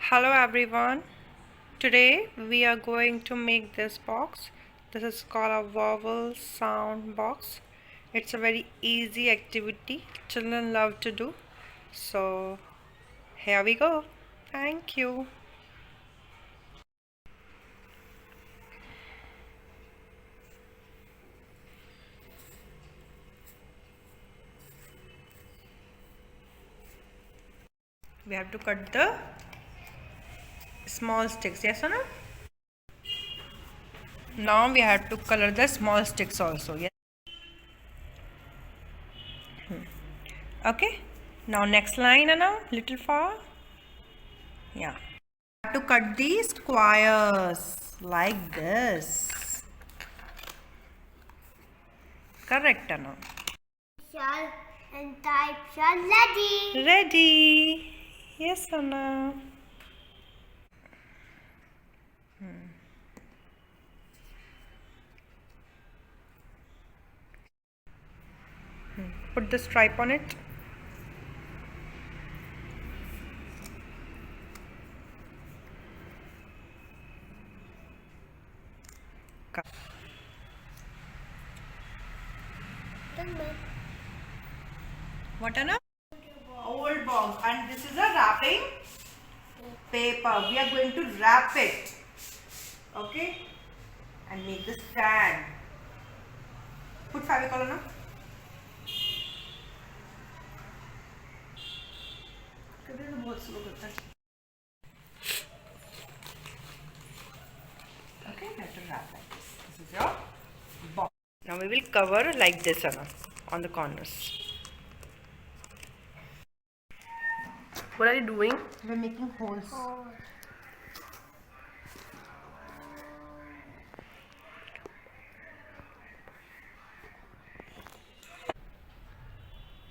Hello everyone. Today we are going to make this box. This is called a vowel sound box. It's a very easy activity children love to do. So here we go. Thank you. We have to cut the small sticks, yes or no? Now we have to color the small sticks also, yes. Okay. Now next line, Anna, little far. Yeah. Have to cut these squares like this. Correct, Anna. Shall and type shall ready. Ready. Yes, Anna. Put the stripe on it. What, Anna? Old box. And this is a wrapping paper. We are going to wrap it. Okay? And make the stand. Put favicol, Anna. बहुत slow करता है. Okay, you have to wrap like this. This is your box. Now we will cover like this, Anna, on the corners. What are you doing? We're making holes.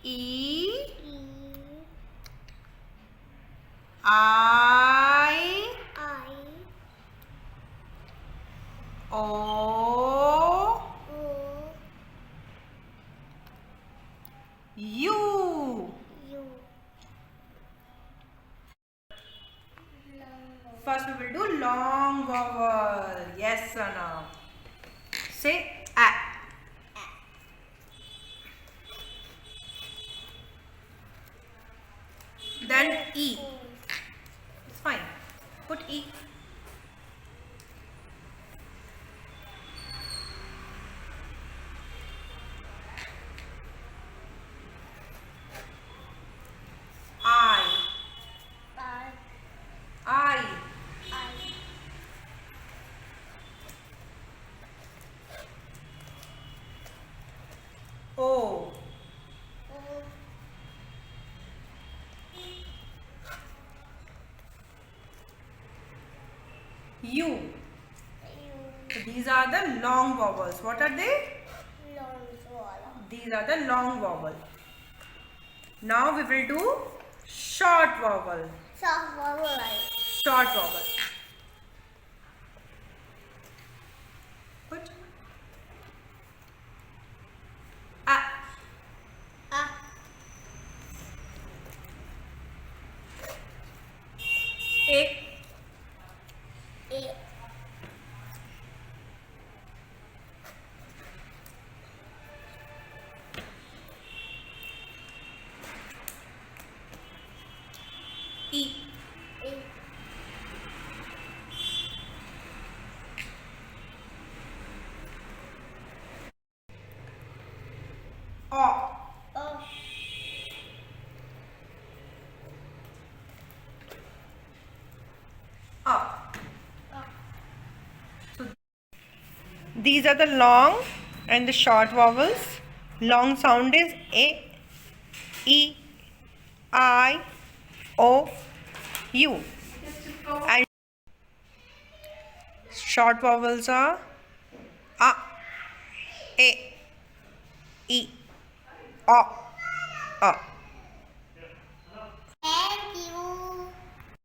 E I O U. First we will do long vowel. Yes, Anna. Say A. Then E. It's fine. Put E. I. O. U. So these are the long vowels. What are they? These are the long vowels. Now we will do short vowel. Short vowel. Put A. A. E. O. Up. So these are the long and the short vowels. Long sound is A, E, I, O, U. And short vowels are A, E, I, O,